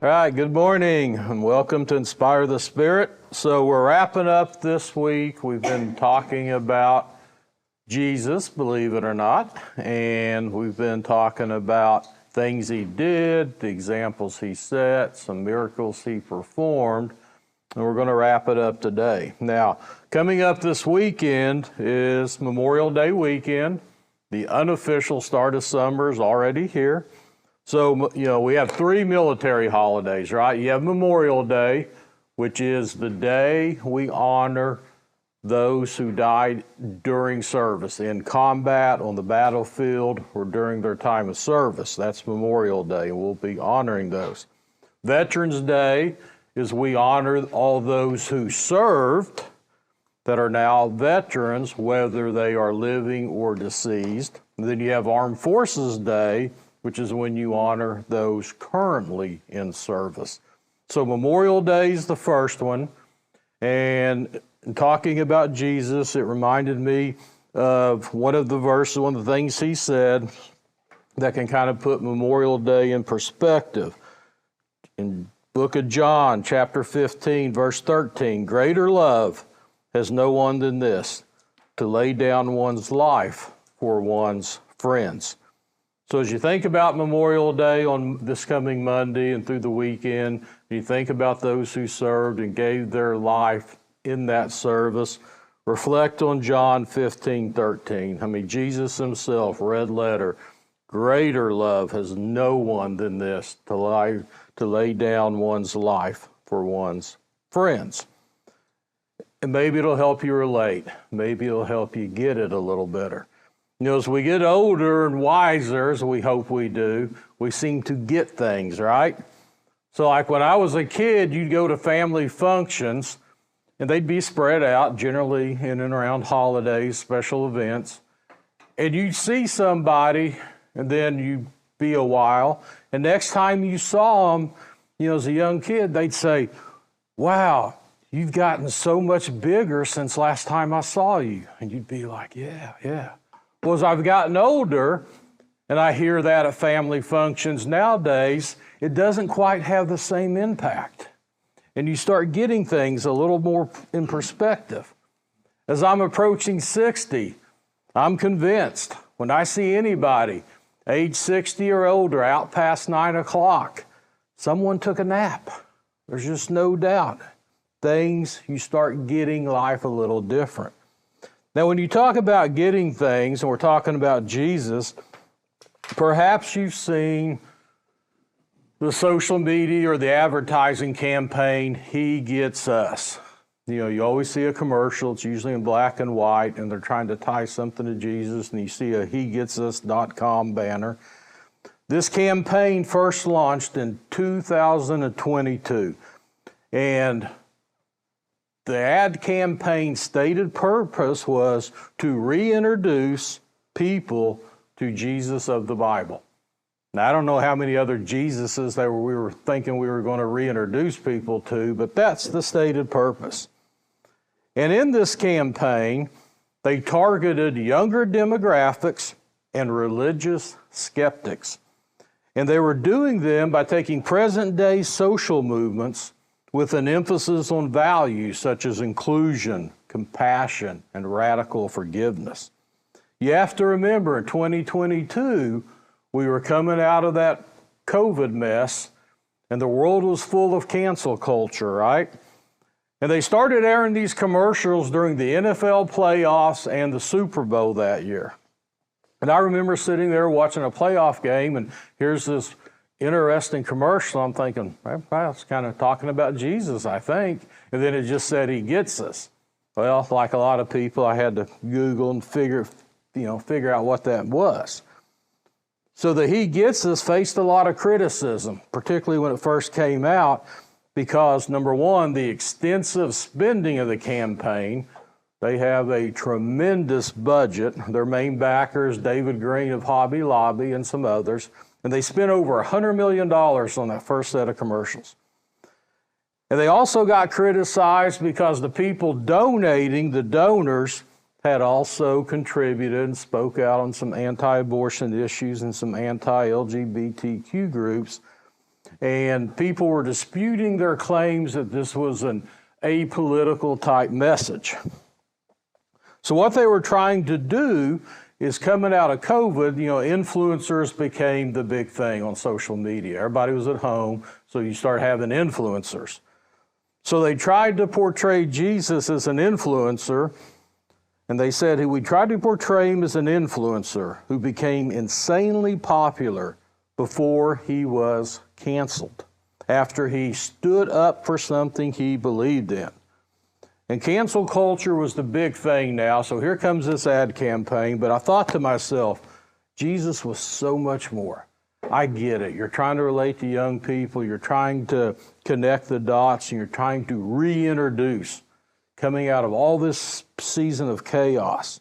All right, good morning and welcome to Inspire the Spirit. So we're wrapping up this week. We've been talking about Jesus, believe it or not, and we've been talking about things he did, the examples he set, some miracles he performed, and we're going to wrap it up today. Now, coming up this weekend is Memorial Day weekend. The unofficial start of summer is already here. So, we have three military holidays, right? You have Memorial Day, which is the day we honor those who died during service, in combat, on the battlefield, or during their time of service. That's Memorial Day, and we'll be honoring those. Veterans Day is we honor all those who served that are now veterans, whether they are living or deceased. And then you have Armed Forces Day, which is when you honor those currently in service. So Memorial Day is the first one. And in talking about Jesus, it reminded me of one of the verses, one of the things he said that can kind of put Memorial Day in perspective. In book of John, chapter 15, verse 13, greater love has no one than this, to lay down one's life for one's friends. So as you think about Memorial Day on this coming Monday and through the weekend, you think about those who served and gave their life in that service, reflect on John 15:13. Jesus himself, red letter, greater love has no one than this, to lay down one's life for one's friends. And maybe it'll help you relate. Maybe it'll help you get it a little better. As we get older and wiser, as we hope we do, we seem to get things, right? So like when I was a kid, you'd go to family functions, and they'd be spread out, generally in and around holidays, special events. And you'd see somebody, and then you'd be a while, and next time you saw them, as a young kid, they'd say, wow, you've gotten so much bigger since last time I saw you. And you'd be like, yeah. Well, as I've gotten older, and I hear that at family functions nowadays, it doesn't quite have the same impact. And you start getting things a little more in perspective. As I'm approaching 60, I'm convinced when I see anybody age 60 or older out past 9 o'clock, someone took a nap. There's just no doubt. You start getting life a little different. Now, when you talk about getting things, and we're talking about Jesus, perhaps you've seen the social media or the advertising campaign, He Gets Us. You always see a commercial, it's usually in black and white, and they're trying to tie something to Jesus, and you see a HeGetsUs.com banner. This campaign first launched in 2022, and the ad campaign's stated purpose was to reintroduce people to Jesus of the Bible. Now, I don't know how many other Jesuses that we were thinking we were going to reintroduce people to, but that's the stated purpose. And in this campaign, they targeted younger demographics and religious skeptics. And they were doing them by taking present-day social movements with an emphasis on values such as inclusion, compassion, and radical forgiveness. You have to remember, in 2022, we were coming out of that COVID mess, and the world was full of cancel culture, right? And they started airing these commercials during the NFL playoffs and the Super Bowl that year. And I remember sitting there watching a playoff game, and here's this interesting commercial. I'm thinking, well, it's kind of talking about Jesus, I think. And then it just said He Gets Us. Well, like a lot of people, I had to Google and figure out what that was. So the He Gets Us faced a lot of criticism, particularly when it first came out, because number one, the extensive spending of the campaign. They have a tremendous budget. Their main backers, David Green of Hobby Lobby and some others. And they spent over $100 million on that first set of commercials. And they also got criticized because the people donating, the donors, had also contributed and spoke out on some anti-abortion issues and some anti-LGBTQ groups. and people were disputing their claims that this was an apolitical type message. So what they were trying to do is, coming out of COVID, influencers became the big thing on social media. Everybody was at home, so you start having influencers. So they tried to portray Jesus as an influencer, and they said we tried to portray him as an influencer who became insanely popular before he was canceled, after he stood up for something he believed in. And cancel culture was the big thing now, so here comes this ad campaign. But I thought to myself, Jesus was so much more. I get it. You're trying to relate to young people. You're trying to connect the dots, and you're trying to reintroduce, coming out of all this season of chaos.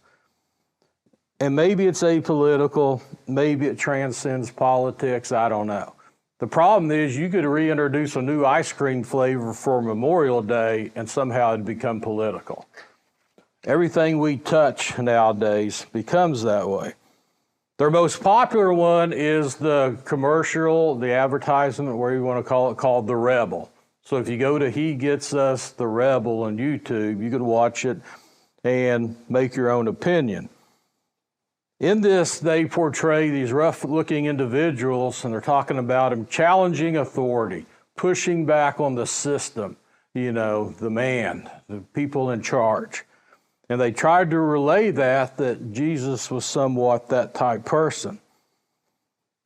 And maybe it's apolitical. Maybe it transcends politics. I don't know. The problem is you could reintroduce a new ice cream flavor for Memorial Day and somehow it'd become political. Everything we touch nowadays becomes that way. Their most popular one is the commercial, the advertisement, whatever you want to call it, called The Rebel. So if you go to He Gets Us, The Rebel on YouTube, you could watch it and make your own opinion. In this, they portray these rough-looking individuals, and they're talking about them challenging authority, pushing back on the system, the man, the people in charge. And they tried to relay that Jesus was somewhat that type person.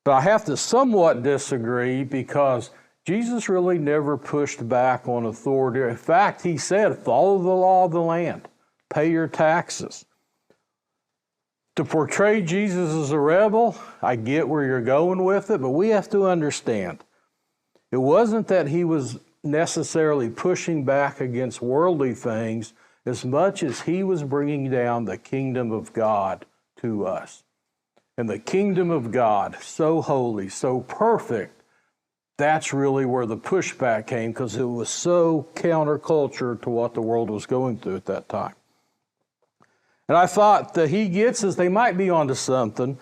But I have to somewhat disagree, because Jesus really never pushed back on authority. In fact, he said, follow the law of the land, pay your taxes. To portray Jesus as a rebel, I get where you're going with it, but we have to understand, it wasn't that he was necessarily pushing back against worldly things as much as he was bringing down the kingdom of God to us. And the kingdom of God, so holy, so perfect, that's really where the pushback came, because it was so counterculture to what the world was going through at that time. And I thought that He Gets Us, they might be onto something.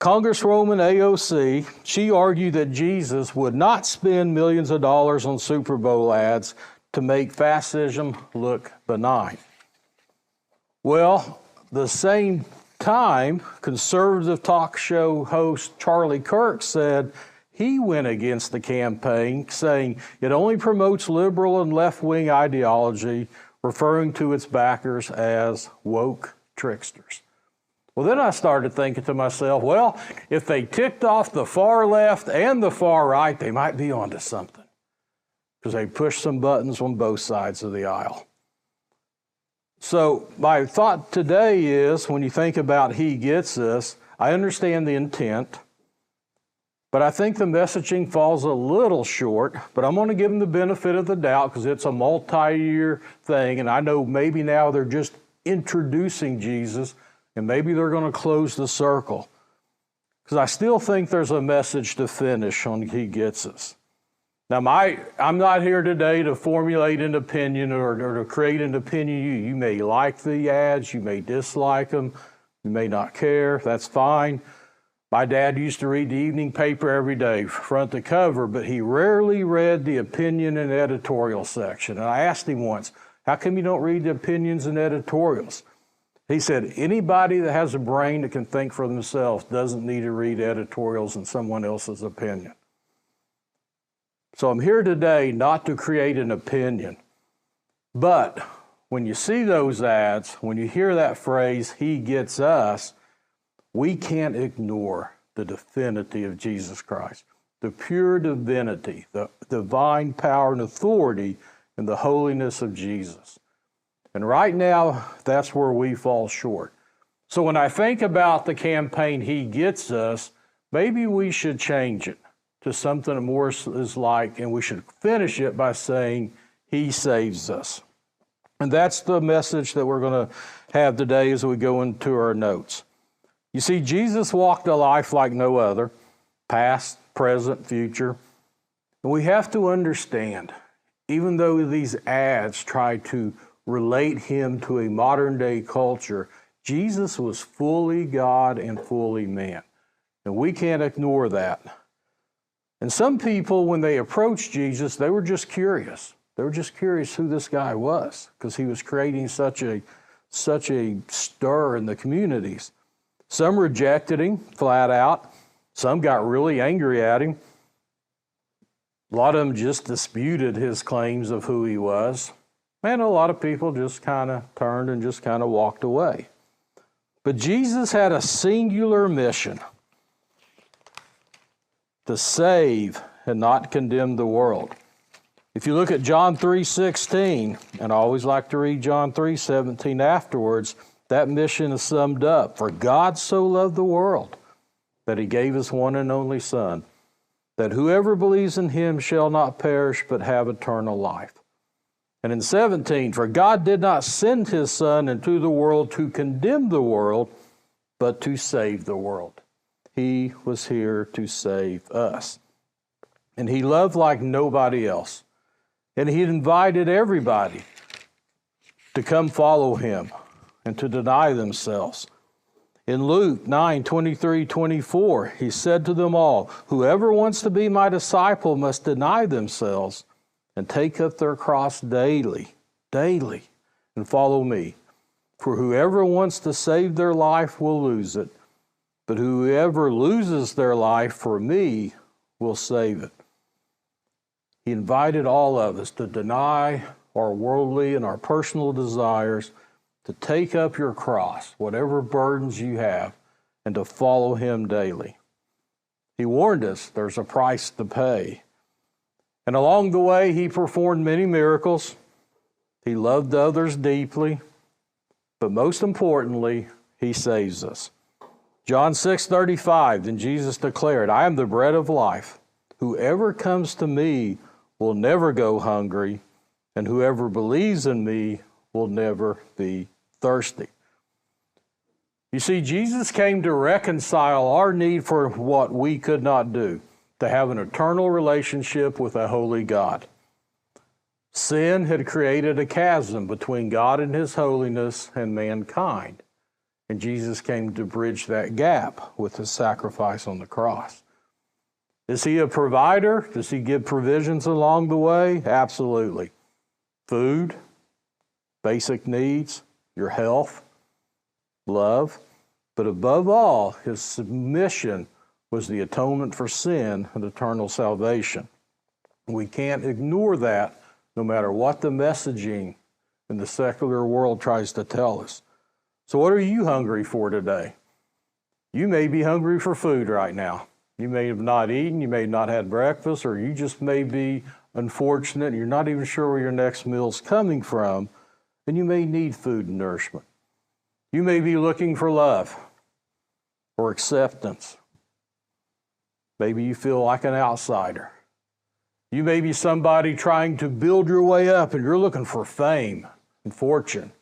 Congresswoman AOC, she argued that Jesus would not spend millions of dollars on Super Bowl ads to make fascism look benign. Well, the same time, conservative talk show host Charlie Kirk said he went against the campaign, saying it only promotes liberal and left-wing ideology, referring to its backers as woke tricksters. Well, then I started thinking to myself, well, if they ticked off the far left and the far right, they might be onto something, because they pushed some buttons on both sides of the aisle. So my thought today is, when you think about He Gets Us, I understand the intent, but I think the messaging falls a little short. But I'm going to give them the benefit of the doubt, because it's a multi-year thing, and I know maybe now they're just introducing Jesus, and maybe they're going to close the circle, because I still think there's a message to finish on He Gets Us. Now, I'm not here today to formulate an opinion or to create an opinion. You may like the ads, you may dislike them, you may not care, that's fine. My dad used to read the evening paper every day, front to cover, but he rarely read the opinion and editorial section. And I asked him once, how come you don't read the opinions and editorials? He said, anybody that has a brain that can think for themselves doesn't need to read editorials and someone else's opinion. So I'm here today not to create an opinion, but when you see those ads, when you hear that phrase, He Gets Us, we can't ignore the divinity of Jesus Christ, the pure divinity, the divine power and authority and the holiness of Jesus. And right now, that's where we fall short. So when I think about the campaign He Gets Us, maybe we should change it to something that more is like, and we should finish it by saying He Saves Us. And that's the message that we're going to have today as we go into our notes. You see, Jesus walked a life like no other, past, present, future. And we have to understand, even though these ads try to relate Him to a modern day culture, Jesus was fully God and fully man. And we can't ignore that. And some people, when they approached Jesus, they were just curious. They were just curious who this guy was, because he was creating such a stir in the communities. Some rejected him flat out. Some got really angry at him. A lot of them just disputed his claims of who he was. And a lot of people just kind of turned and just kind of walked away. But Jesus had a singular mission: to save and not condemn the world. If you look at John 3:16, and I always like to read John 3:17 afterwards, that mission is summed up. For God so loved the world that he gave his one and only Son, that whoever believes in him shall not perish but have eternal life. And in 17, for God did not send his Son into the world to condemn the world, but to save the world. He was here to save us. And he loved like nobody else. And he invited everybody to come follow him and to deny themselves. In Luke 9:23-24, he said to them all, whoever wants to be my disciple must deny themselves and take up their cross daily, and follow me. For whoever wants to save their life will lose it, but whoever loses their life for me will save it. He invited all of us to deny our worldly and our personal desires, to take up your cross, whatever burdens you have, and to follow him daily. He warned us there's a price to pay. And along the way, he performed many miracles. He loved others deeply. But most importantly, he saves us. John 6:35, then Jesus declared, I am the bread of life. Whoever comes to me will never go hungry, and whoever believes in me will never be thirsty. You see, Jesus came to reconcile our need for what we could not do, to have an eternal relationship with a holy God. Sin had created a chasm between God and his holiness and mankind. And Jesus came to bridge that gap with his sacrifice on the cross. Is he a provider? Does he give provisions along the way? Absolutely. Food, basic needs, your health, love. But above all, his submission was the atonement for sin and eternal salvation. We can't ignore that no matter what the messaging in the secular world tries to tell us. So what are you hungry for today? You may be hungry for food right now. You may have not eaten, you may have not had breakfast, or you just may be unfortunate and you're not even sure where your next meal's coming from, and you may need food and nourishment. You may be looking for love or acceptance. Maybe you feel like an outsider. You may be somebody trying to build your way up and you're looking for fame and fortune.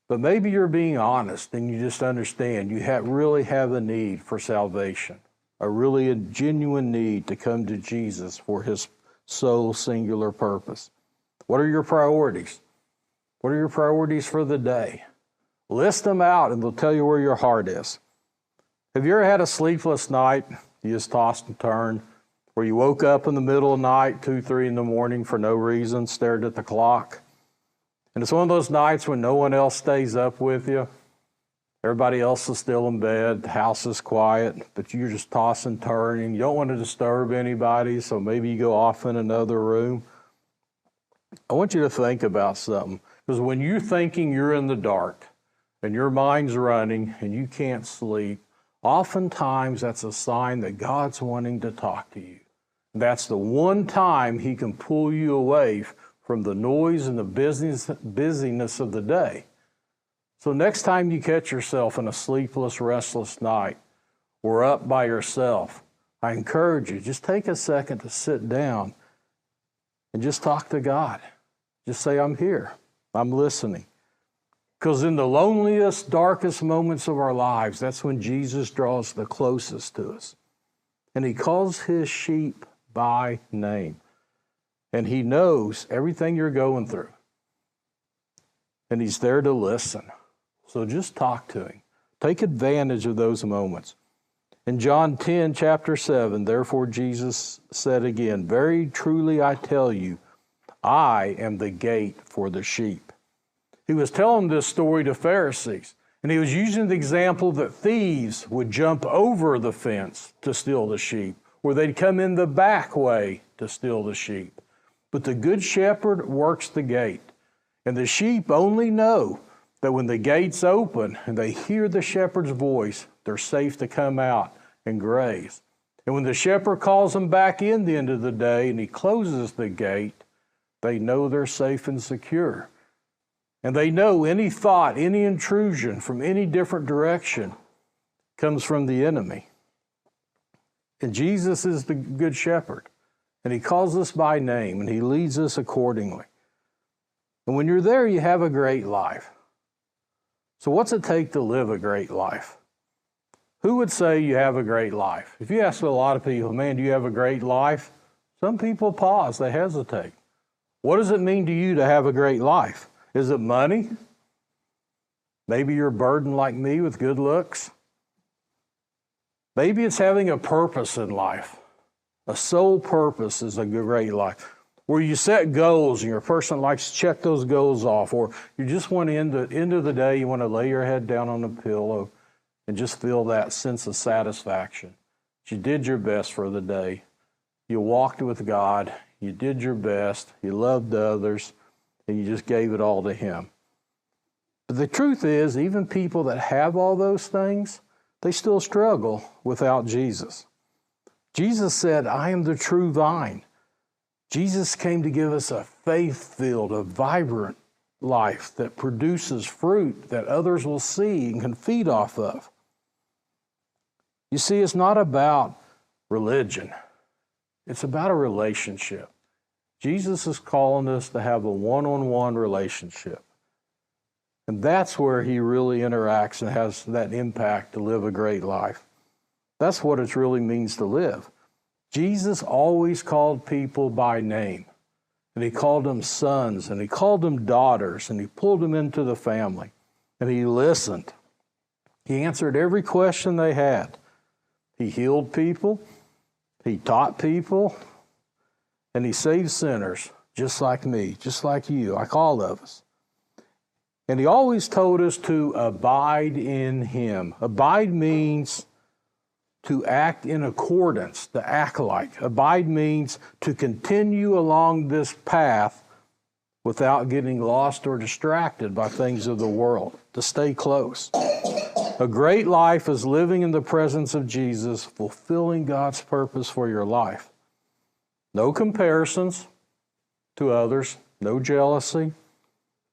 But maybe you're being honest and you just understand you really have a need for salvation, a genuine need to come to Jesus for his sole singular purpose. What are your priorities? What are your priorities for the day? List them out and they'll tell you where your heart is. Have you ever had a sleepless night? You just tossed and turned, where you woke up in the middle of the night, 2, 3 in the morning for no reason, stared at the clock. And it's one of those nights when no one else stays up with you. Everybody else is still in bed, the house is quiet, but you're just tossing and turning. You don't want to disturb anybody, so maybe you go off in another room. I want you to think about something, because when you're thinking you're in the dark and your mind's running and you can't sleep, oftentimes that's a sign that God's wanting to talk to you. That's the one time he can pull you away from the noise and the busyness of the day. So next time you catch yourself in a sleepless, restless night or up by yourself, I encourage you, just take a second to sit down and just talk to God. Just say, I'm here. I'm listening. Because in the loneliest, darkest moments of our lives, that's when Jesus draws the closest to us. And he calls his sheep by name. And he knows everything you're going through. And he's there to listen. So just talk to him. Take advantage of those moments. In John 10, chapter 7, therefore Jesus said again, very truly I tell you, I am the gate for the sheep. He was telling this story to Pharisees, and he was using the example that thieves would jump over the fence to steal the sheep, or they'd come in the back way to steal the sheep. But the good shepherd works the gate, and the sheep only know that when the gate's open and they hear the shepherd's voice, they're safe to come out and graze. And when the shepherd calls them back in the end of the day and he closes the gate, they know they're safe and secure. And they know any thought, any intrusion from any different direction comes from the enemy. And Jesus is the good shepherd, and he calls us by name, and he leads us accordingly. And when you're there, you have a great life. So what's it take to live a great life? Who would say you have a great life? If you ask a lot of people, man, do you have a great life? Some people pause, they hesitate. What does it mean to you to have a great life? Is it money? Maybe you're burdened like me with good looks. Maybe it's having a purpose in life. A sole purpose is a great life. Where you set goals and your person likes to check those goals off, or you just want to end of the day, you want to lay your head down on a pillow and just feel that sense of satisfaction. You did your best for the day. You walked with God. You did your best. You loved others. And you just gave it all to Him. But the truth is, even people that have all those things, they still struggle without Jesus. Jesus said, I am the true vine. Jesus came to give us a faith-filled, a vibrant life that produces fruit that others will see and can feed off of. You see, it's not about religion. It's about a relationship. Jesus is calling us to have a one-on-one relationship. And that's where He really interacts and has that impact to live a great life. That's what it really means to live. Jesus always called people by name. And He called them sons, and He called them daughters, and He pulled them into the family. And He listened. He answered every question they had. He healed people. He taught people. And He saved sinners, just like me, just like you, like all of us. And He always told us to abide in Him. Abide means to act in accordance, to act like. Abide means to continue along this path without getting lost or distracted by things of the world, to stay close. A great life is living in the presence of Jesus, fulfilling God's purpose for your life. No comparisons to others, no jealousy,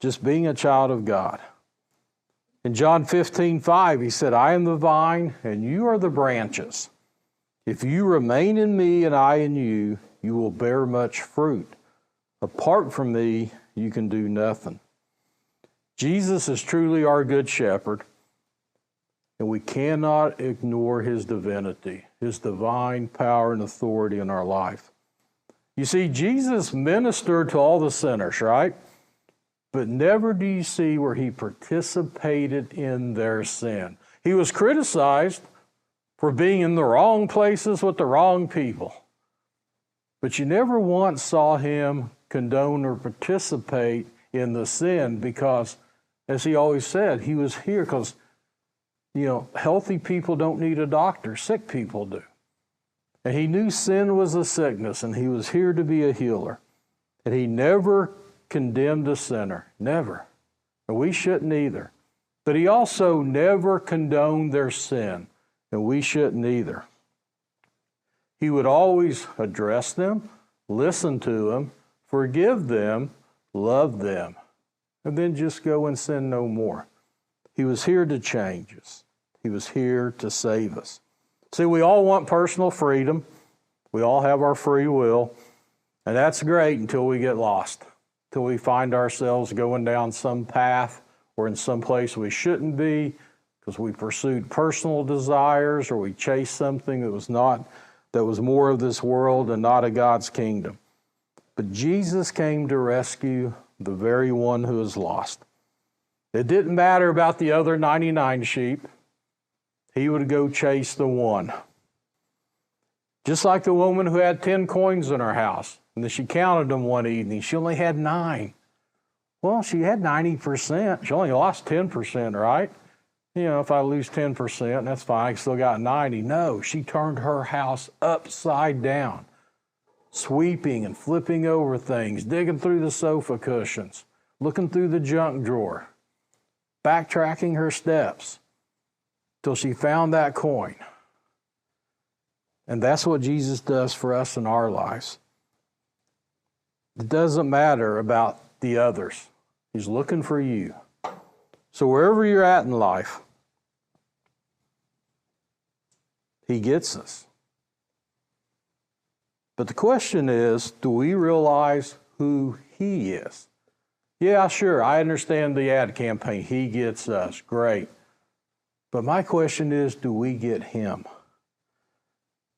just being a child of God. In John 15:5, He said, I am the vine and you are the branches. If you remain in me and I in you, you will bear much fruit. Apart from me, you can do nothing. Jesus is truly our good shepherd, and we cannot ignore His divinity, His divine power and authority in our life. You see, Jesus ministered to all the sinners, right? But never do you see where He participated in their sin. He was criticized for being in the wrong places with the wrong people. But you never once saw Him condone or participate in the sin because, as He always said, He was here because, healthy people don't need a doctor, sick people do. And He knew sin was a sickness, and He was here to be a healer. And He never condemned a sinner, never. And we shouldn't either. But He also never condoned their sin, and we shouldn't either. He would always address them, listen to them, forgive them, love them, and then just go and sin no more. He was here to change us. He was here to save us. See, we all want personal freedom. We all have our free will, and that's great until we get lost, until we find ourselves going down some path or in some place we shouldn't be because we pursued personal desires or we chased something that was more of this world and not of God's kingdom. But Jesus came to rescue the very one who is lost. It didn't matter about the other 99 sheep. he would go chase the one. Just like the woman who had 10 coins in her house, and then she counted them one evening. She only had 9. Well, she had 90%. She only lost 10%, right? You know, if I lose 10%, that's fine. I still got 90. No, she turned her house upside down, sweeping and flipping over things, digging through the sofa cushions, looking through the junk drawer, backtracking her steps till she found that coin. And that's what Jesus does for us in our lives. It doesn't matter about the others. He's looking for you. So wherever you're at in life, he gets us. But the question is, do we realize who he is? Yeah, sure, I understand the ad campaign. He gets us. Great. But my question is, do we get him?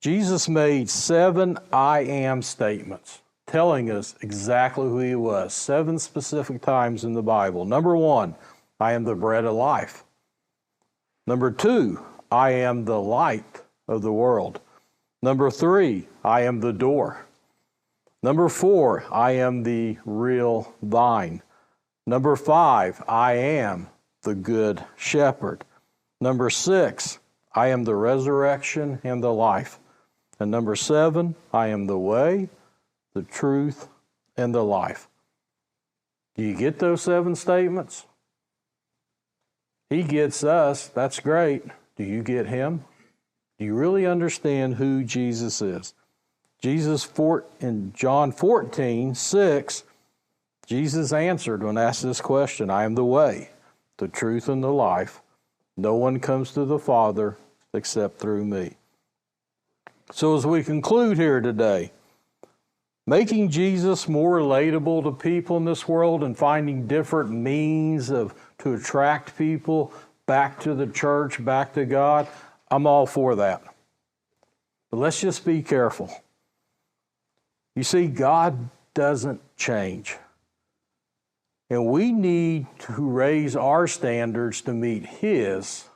Jesus made 7 I am statements, telling us exactly who he was, 7 specific times in the Bible. Number 1, I am the bread of life. Number 2, I am the light of the world. Number 3, I am the door. Number 4, I am the real vine. Number 5, I am the good shepherd. Number 6, I am the resurrection and the life. And number 7, I am the way, the truth, and the life. Do you get those 7 statements? He gets us. That's great. Do you get him? Do you really understand who Jesus is? In John 14:6, Jesus answered when asked this question, I am the way, the truth, and the life. No one comes to the Father except through me. So as we conclude here today, making Jesus more relatable to people in this world and finding different means to attract people back to the church, back to God, I'm all for that. But let's just be careful. You see, God doesn't change. And we need to raise our standards to meet his,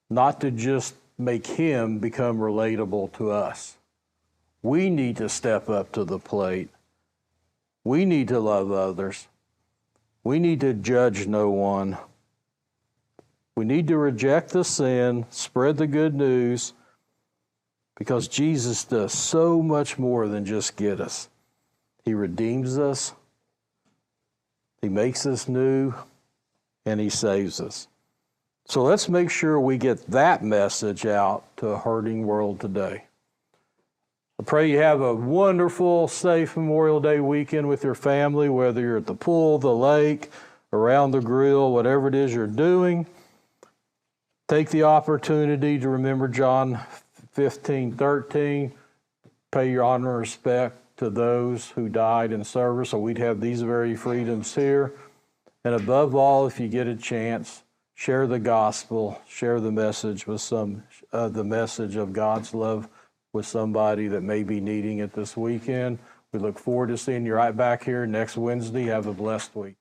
not to just make him become relatable to us. We need to step up to the plate. We need to love others. We need to judge no one. We need to reject the sin, spread the good news, because Jesus does so much more than just get us. He redeems us, he makes us new, and he saves us. So let's make sure we get that message out to a hurting world today. I pray you have a wonderful, safe Memorial Day weekend with your family, whether you're at the pool, the lake, around the grill, whatever it is you're doing. Take the opportunity to remember John 15:13. Pay your honor and respect to those who died in service, so we'd have these very freedoms here. And above all, if you get a chance, share the gospel, share the message with the message of God's love with somebody that may be needing it this weekend. We look forward to seeing you right back here next Wednesday. Have a blessed week.